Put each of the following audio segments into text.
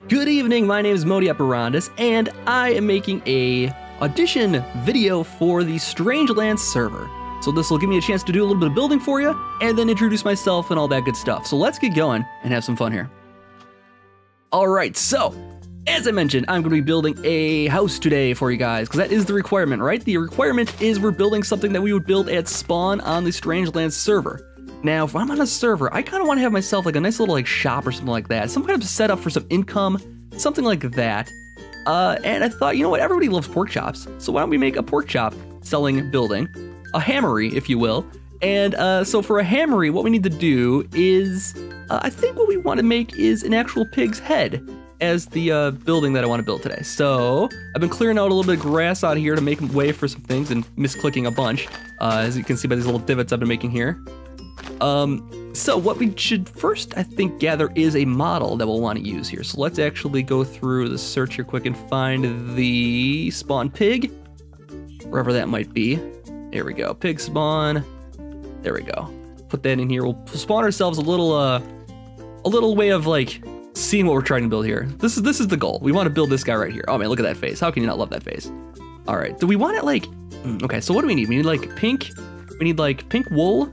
Good evening, my name is Modi Operandus, and I am making a audition video for the Strangelands server. So this will give me a chance to do a little bit of building for you, and then introduce myself and all that good stuff. So let's get going and have some fun here. Alright, so, as I mentioned, I'm going to be building a house today for you guys, because that is the requirement, right? The requirement is we're building something that we would build at spawn on the Strangelands server. Now, if I'm on a server, I kind of want to have myself like a nice little like shop or something like that. Some kind of setup for some income, something like that. And I thought, you know what, everybody loves pork chops. So why don't we make a pork chop selling building, a hammery, if you will. And so for a hammery, what we need to do is, I think what we want to make is an actual pig's head as the building that I want to build today. So I've been clearing out a little bit of grass out here to make way for some things and misclicking a bunch, as you can see by these little divots I've been making here. So what we should first, I think, gather is a model that we'll want to use here. So let's actually go through the search here quick and find the spawn pig, wherever that might be. There we go, pig spawn. There we go. Put that in here. We'll spawn ourselves a little way of like seeing what we're trying to build here. This is the goal. We want to build this guy right here. Oh man, look at that face. How can you not love that face? All right. Do we want it like? Okay. So what do we need? We need like pink. We need like pink wool.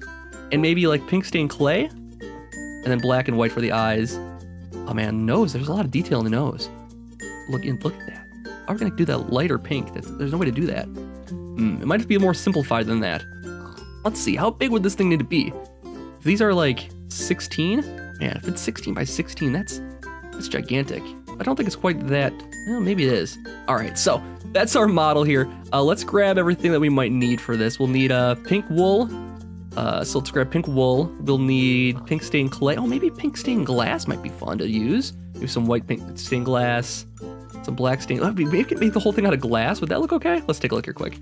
And maybe like pink stained clay, and then black and white for the eyes. Oh man, nose, there's a lot of detail in the nose. Look at that. How are we gonna do that lighter pink? There's no way to do that. It might be more simplified than that. Let's see, how big would this thing need to be? If these are like 16, man, if it's 16 by 16, that's gigantic. I don't think it's quite that, well, maybe it is. All right, so that's our model here. Let's grab everything that we might need for this. We'll need pink wool. So let's grab pink wool. We'll need pink stained clay. Oh, maybe pink stained glass might be fun to use. Maybe some white pink stained glass, some black stained. Oh, maybe we could make the whole thing out of glass. Would that look okay? Let's take a look here quick.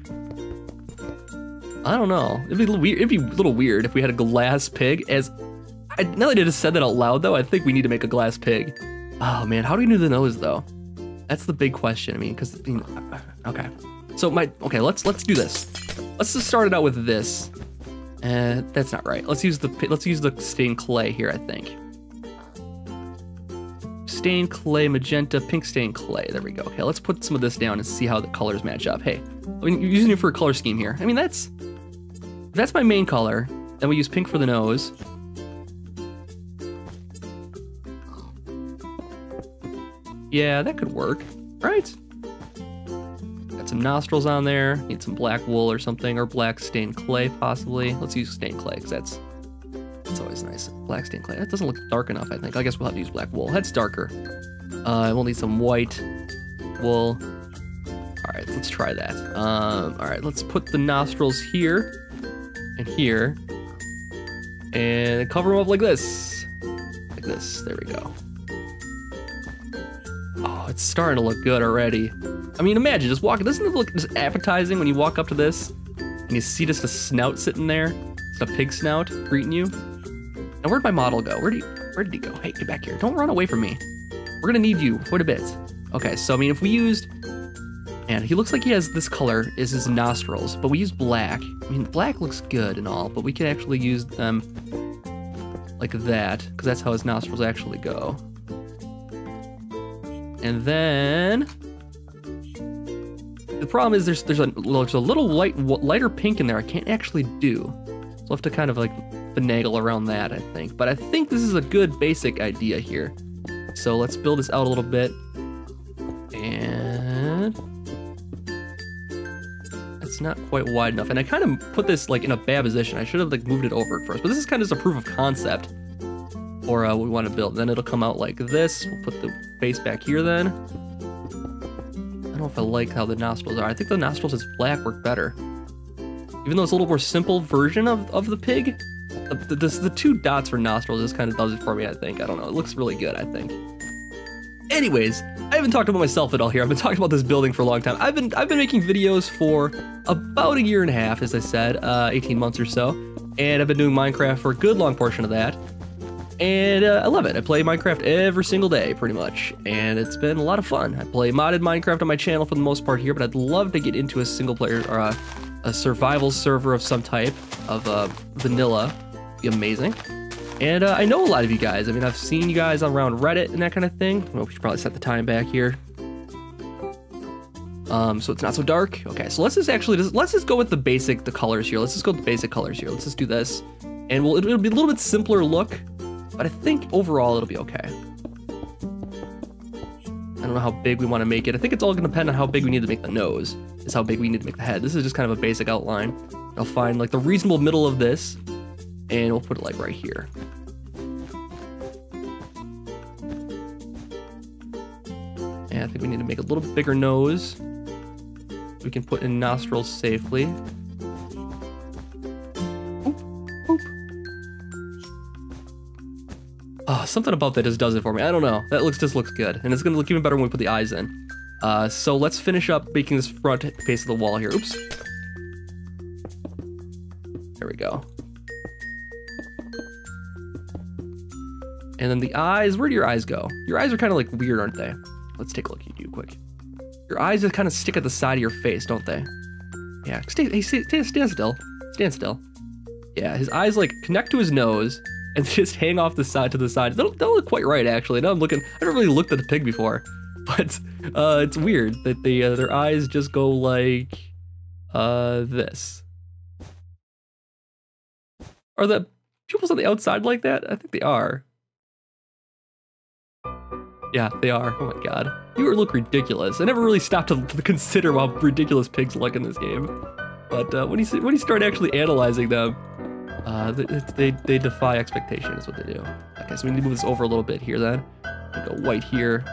I don't know. It'd be a little weird. It'd be a little weird if we had a glass pig. Now that I just said that out loud, though, I think we need to make a glass pig. Oh man, how do we do the nose though? That's the big question. I mean, because okay. So let's do this. Let's just start it out with this. That's not right. Let's use the stained clay here, I think. Stained clay, magenta, pink stained clay. There we go. Okay, let's put some of this down and see how the colors match up. Hey, I mean, you're using it for a color scheme here. I mean, that's my main color. Then we use pink for the nose. Yeah, that could work, right? Got some nostrils on there. Need some black wool or something, or black stained clay possibly. Let's use stained clay because that's always nice. Black stained clay. That doesn't look dark enough, I think. I guess we'll have to use black wool. That's darker. We'll need some white wool. All right, let's try that. All right, let's put the nostrils here and here, and cover them up like this. Like this. There we go. Oh, it's starting to look good already. I mean, imagine just walking. Doesn't it look just appetizing when you walk up to this and you see just a snout sitting there? It's a pig snout greeting you. Now, where'd my model go? Where did he go? Hey, get back here. Don't run away from me. We're gonna need you quite a bit. Okay, so I mean, if we used, man, he looks like he has this color is his nostrils, but we use black. I mean, black looks good and all, but we can actually use them like that because that's how his nostrils actually go. And then the problem is there's a little lighter pink in there I can't actually do. So I'll have to kind of like finagle around that, I think. But I think this is a good basic idea here. So let's build this out a little bit. And it's not quite wide enough. And I kind of put this like in a bad position. I should have like moved it over at first. But this is kind of just a proof of concept for what we want to build. Then it'll come out like this. We'll put the face back here then. I don't know if I like how the nostrils are. I think the nostrils as black work better. Even though it's a little more simple version of the pig, the two dots for nostrils just kind of does it for me, I think. I don't know. It looks really good, I think. Anyways, I haven't talked about myself at all here. I've been talking about this building for a long time. I've been making videos for about 1.5 years, as I said, 18 months or so. And I've been doing Minecraft for a good long portion of that. And I love it. I play Minecraft every single day, pretty much, and it's been a lot of fun. I play modded Minecraft on my channel for the most part here, but I'd love to get into a single player or a survival server of some type of vanilla. Be amazing. And I know a lot of you guys. I mean, I've seen you guys around Reddit and that kind of thing. Well, we should probably set the time back here. So it's not so dark. Okay, so let's just go with the colors here. Let's just go with the basic colors here. Let's just do this. And it'll be a little bit simpler look, but I think overall it'll be okay. I don't know how big we want to make it. I think it's all going to depend on how big we need to make the nose, is how big we need to make the head. This is just kind of a basic outline. I'll find like the reasonable middle of this, and we'll put it like right here. And I think we need to make a little bit bigger nose. We can put in nostrils safely. Oop, oop. Oh, something about that just does it for me. I don't know. That just looks good. And it's going to look even better when we put the eyes in. So let's finish up making this front face of the wall here. Oops. There we go. And then the eyes, where do your eyes go? Your eyes are kind of like weird, aren't they? Let's take a look at you quick. Your eyes just kind of stick at the side of your face, don't they? Yeah, stand still. Stand still. Yeah, his eyes like connect to his nose and just hang off the side to the side. They don't look quite right, actually. Now I'm looking, I never really looked at the pig before, but it's weird that their eyes just go like this. Are the pupils on the outside like that? I think they are. Yeah, they are. Oh my god. You look ridiculous. I never really stopped to consider how ridiculous pigs look in this game. But when you start actually analyzing them, they defy expectation is what they do. Okay, so we need to move this over a little bit here then. Go white here,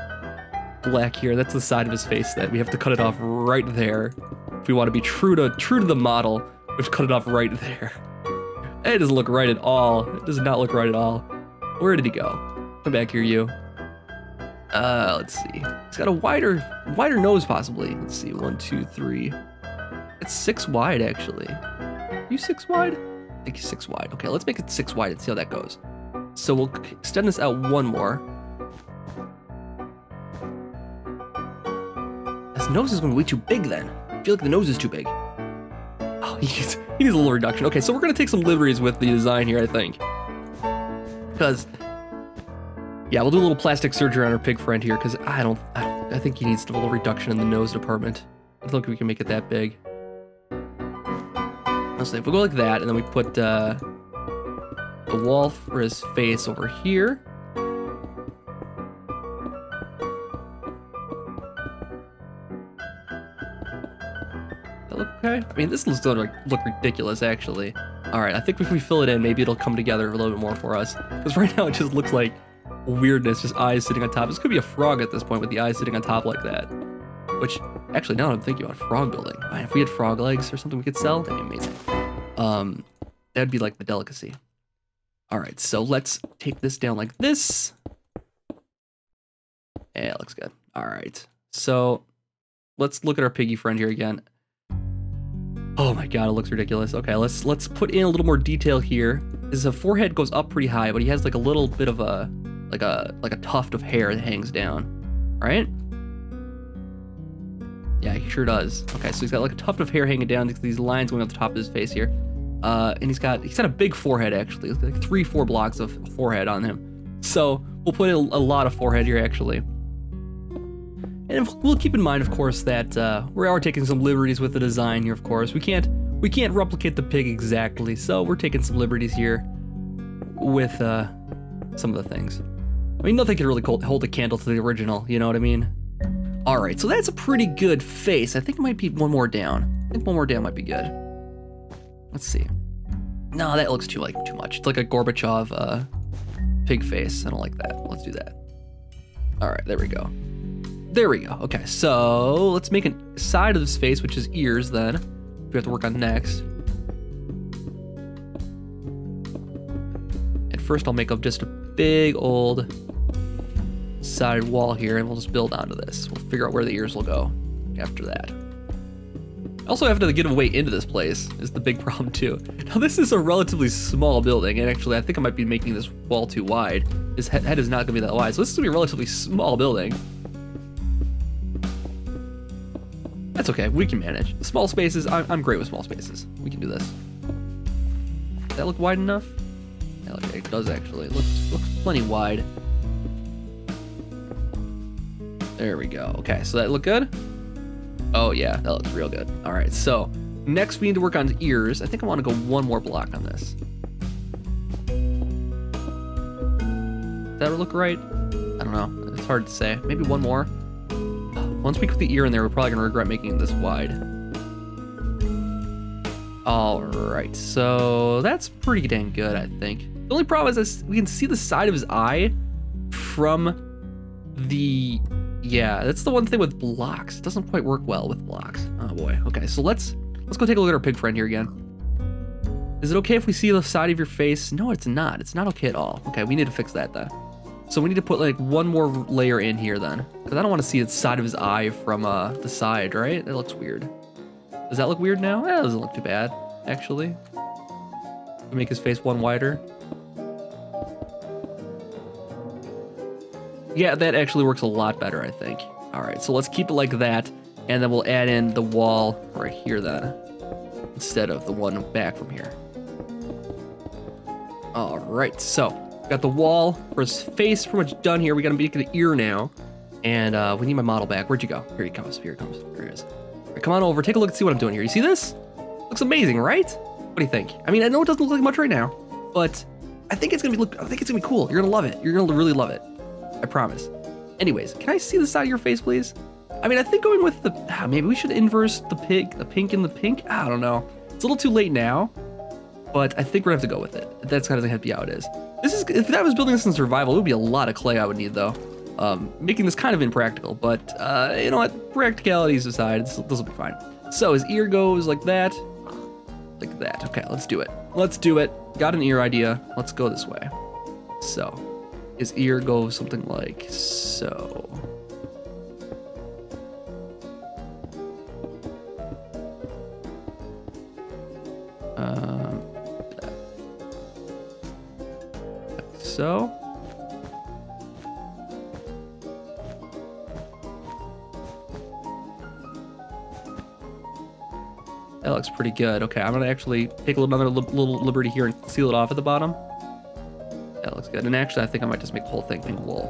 black here. That's the side of his face then. We have to cut it off right there. If we want to be true to the model, we have to cut it off right there. It doesn't look right at all. It does not look right at all. Where did he go? Come back here, you. Let's see. He's got a wider nose, possibly. Let's see. 1, 2, 3. It's 6 wide, actually. Are you 6 wide? I think he's 6 wide. Okay, let's make it 6 wide and see how that goes. So we'll extend this out one more. His nose is going to be way too big then. I feel like the nose is too big. Oh, he needs a little reduction. Okay, so we're going to take some liberties with the design here, I think. Because... yeah, we'll do a little plastic surgery on our pig friend here, because I think he needs a little reduction in the nose department. I don't think we can make it that big. Let's see, if we go like that, and then we put the wall for his face over here. That look okay? I mean, this looks going to look ridiculous, actually. All right, I think if we fill it in, maybe it'll come together a little bit more for us. Because right now it just looks like weirdness, just eyes sitting on top. This could be a frog at this point with the eyes sitting on top like that. Which, actually, now that I'm thinking about frog building, man, if we had frog legs or something we could sell, that'd be amazing. That'd be like the delicacy. All right, so let's take this down like this. Yeah, it looks good. All right, so let's look at our piggy friend here again. Oh my god, it looks ridiculous. Okay, let's put in a little more detail here. His forehead goes up pretty high, but he has like a little bit of a like a tuft of hair that hangs down, right? Yeah, he sure does. Okay, so he's got like a tuft of hair hanging down, these lines going up the top of his face here. And he's got a big forehead, actually. It's like 3-4 blocks of forehead on him. So we'll put in a lot of forehead here, actually. And we'll keep in mind, of course, that we are taking some liberties with the design here, of course. We can't replicate the pig exactly, so we're taking some liberties here with some of the things. I mean, nothing can really hold a candle to the original, you know what I mean? All right, so that's a pretty good face. I think it might be one more down. I think one more down might be good. Let's see. No, that looks too much. It's like a Gorbachev pig face. I don't like that. Let's do that. All right, there we go. There we go. Okay, so let's make a side of this face, which is ears then. We have to work on next. And first I'll make up just a big old side wall here, and we'll just build onto this. We'll figure out where the ears will go after that. Also have to get a way into this place is the big problem too. Now this is a relatively small building, and actually I think I might be making this wall too wide. His head is not gonna be that wide, so this is gonna be a relatively small building. That's okay, we can manage. Small spaces, I'm great with small spaces. We can do this. Does that look wide enough? Yeah, like it does actually. It looks plenty wide. There we go. Okay, so that look good? Oh yeah, that looks real good. All right, so next we need to work on ears. I think I want to go one more block on this. Does that look right? I don't know. It's hard to say. Maybe one more. Once we put the ear in there, we're probably gonna regret making it this wide. All right, so that's pretty dang good, I think. The only problem is we can see the side of his eye from the, yeah, that's the one thing with blocks. It doesn't quite work well with blocks. Oh boy. Okay, so let's go take a look at our pig friend here again. Is it okay if we see the side of your face? No, it's not. It's not okay at all. Okay, we need to fix that then. So we need to put like one more layer in here then, because I don't want to see the side of his eye from the side, right? That looks weird. Does that look weird now? That doesn't look too bad, actually. Make his face one wider. Yeah, that actually works a lot better, I think. All right, so let's keep it like that, and then we'll add in the wall right here then, instead of the one back from here. All right, so got the wall for his face pretty much done here. We gotta make the ear now, and we need my model back. Where'd you go? Here he comes. Here he comes. Here he is. All right, come on over. Take a look and see what I'm doing here. You see this? Looks amazing, right? What do you think? I mean, I know it doesn't look like much right now, but I think it's gonna be cool. You're gonna love it. You're gonna really love it. I promise. Anyways, can I see the side of your face, please? I mean, I think going with the, maybe we should inverse the pink and the pink. I don't know. It's a little too late now, but I think we're gonna have to go with it. That's kind of gonna be how it is. This is, if I was building this in survival, it would be a lot of clay I would need though. Making this kind of impractical, but you know what? Practicalities aside, this will be fine. So his ear goes like that. Like that. Okay, let's do it. Let's do it. Got an ear idea. Let's go this way. So his ear goes something like so. Like so. That looks pretty good. Okay, I'm gonna actually take another little liberty here and seal it off at the bottom. That looks good. And actually, I think I might just make the whole thing pink wool.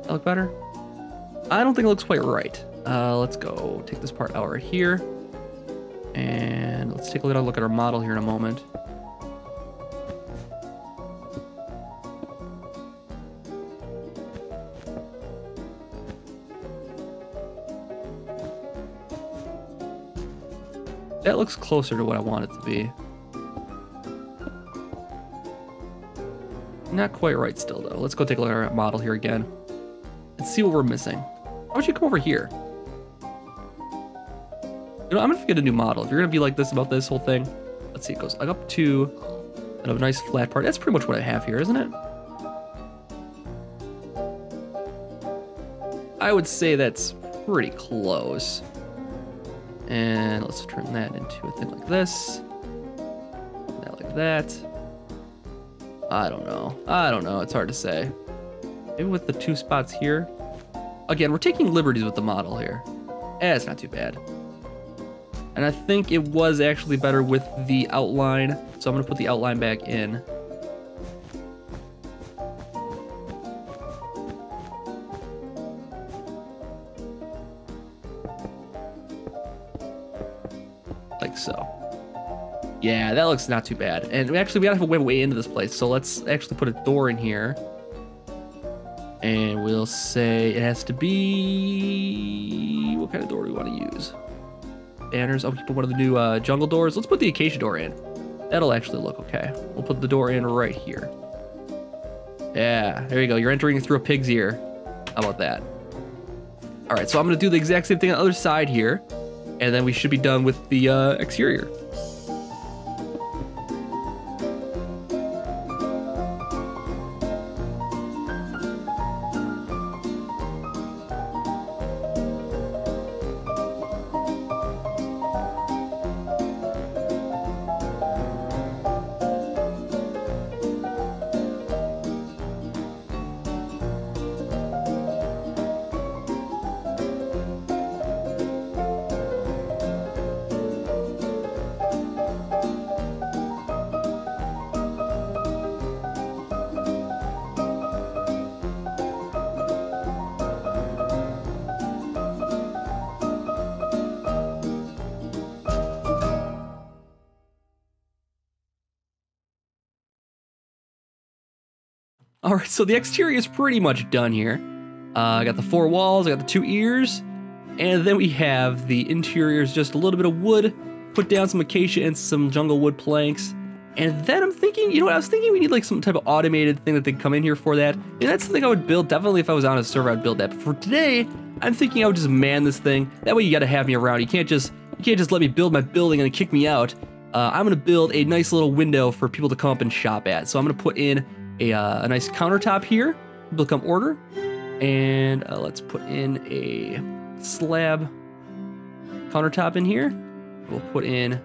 That look better? I don't think it looks quite right. Let's go take this part out right here. And let's take a little look at our model here in a moment. That looks closer to what I want it to be. Not quite right still though. Let's go take a look at our model here again. Let's see what we're missing. How about you come over here? You know, I'm gonna get a new model. If you're gonna be like this about this whole thing, let's see, it goes like up to a nice flat part. That's pretty much what I have here, isn't it? I would say that's pretty close. And let's turn that into a thing like this. That like that. I don't know. It's hard to say. Maybe with the two spots here. Again, we're taking liberties with the model here. It's not too bad. And I think it was actually better with the outline. So I'm gonna put the outline back in. Like so. Yeah, that looks not too bad. And we gotta have a way into this place. So let's actually put a door in here. And we'll say it has to be, what kind of door do we want to use? Banners. Oh, we can put one of the new jungle doors. Let's put the acacia door in. That'll actually look okay. We'll put the door in right here. Yeah, there you go. You're entering through a pig's ear. How about that? All right, so I'm gonna do the exact same thing on the other side here. And then we should be done with the exterior. All right, so the exterior is pretty much done here. I got the 4 walls, I got the 2 ears, and then we have the interiors, just a little bit of wood, put down some acacia and some jungle wood planks. And then I'm thinking, you know what, I was thinking we need like some type of automated thing that they can come in here for that. And that's something I would build. Definitely if I was on a server, I'd build that. But for today, I'm thinking I would just man this thing. That way you gotta have me around. You can't just let me build my building and then kick me out. I'm gonna build a nice little window for people to come up and shop at. So I'm gonna put in a nice countertop here. People come order. And let's put in a slab countertop in here. We'll put in,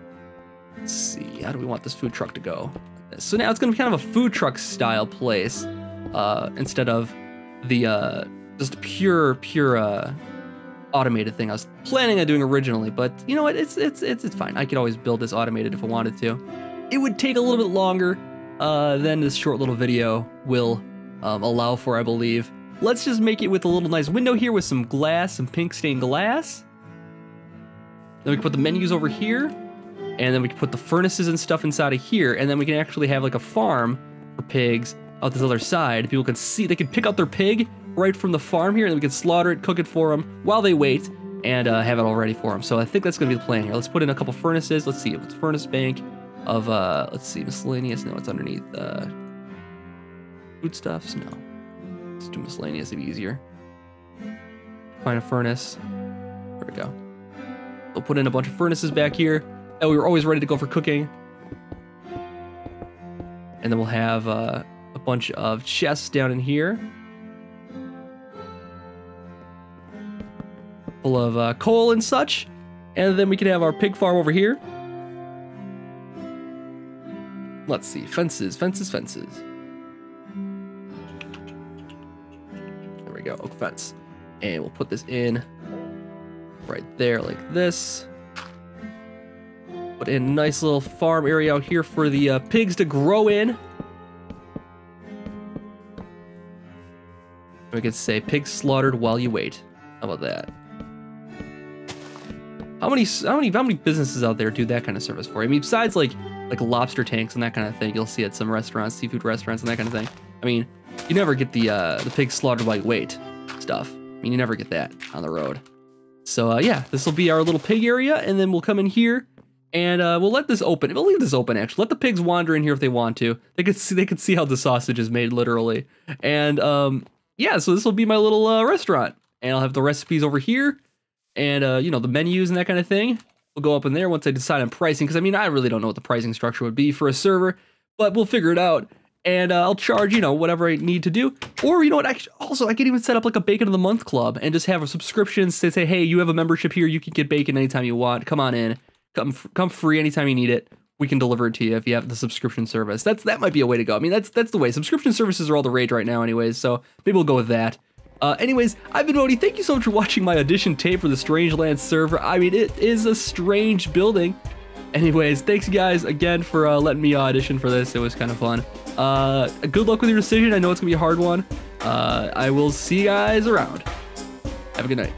let's see, how do we want this food truck to go? So now it's gonna be kind of a food truck style place instead of the just pure automated thing I was planning on doing originally. But you know what? It's fine. I could always build this automated if I wanted to. It would take a little bit longer than this short little video will allow for, I believe. Let's just make it with a little nice window here with some glass, some pink stained glass. Then we can put the menus over here, and then we can put the furnaces and stuff inside of here, and then we can actually have like a farm for pigs out this other side. People can see, they can pick out their pig right from the farm here, and then we can slaughter it, cook it for them while they wait, and have it all ready for them. So I think that's gonna be the plan here. Let's put in a couple furnaces. Let's see, it's furnace bank of, let's see, miscellaneous. No, it's underneath foodstuffs. No, let's do miscellaneous, it'd be easier. Find a furnace. There we go. We'll put in a bunch of furnaces back here. And we were always ready to go for cooking. And then we'll have a bunch of chests down in here. Full of coal and such. And then we can have our pig farm over here. Let's see, fences. There we go, oak fence. And we'll put this in right there like this. Put in a nice little farm area out here for the pigs to grow in. We could say pigs slaughtered while you wait. How about that? How many businesses out there do that kind of service for you? I mean, besides like lobster tanks and that kind of thing, you'll see at some restaurants, seafood restaurants and that kind of thing. I mean, you never get the pigs slaughtered while you wait stuff. I mean, you never get that on the road. So yeah, this will be our little pig area, and then we'll come in here, and we'll let this open. We'll leave this open actually. Let the pigs wander in here if they want to. They could see how the sausage is made, literally. And yeah, so this will be my little restaurant, and I'll have the recipes over here, and you know, the menus and that kind of thing. We'll go up in there once I decide on pricing, because I mean, I really don't know what the pricing structure would be for a server, but we'll figure it out. And I'll charge, you know, whatever I need to do. Or, you know what, I could even set up like a Bacon of the Month club and just have a subscription. They say, hey, you have a membership here. You can get bacon anytime you want. Come on in. Come free anytime you need it. We can deliver it to you if you have the subscription service. That might be a way to go. I mean, that's the way. Subscription services are all the rage right now anyways, so maybe we'll go with that. Anyways, I've been Modi. Thank you so much for watching my audition tape for the Strangelands server. I mean, it is a strange building. Anyways, thanks guys again for letting me audition for this. It was kind of fun. Good luck with your decision. I know it's gonna be a hard one. I will see you guys around. Have a good night.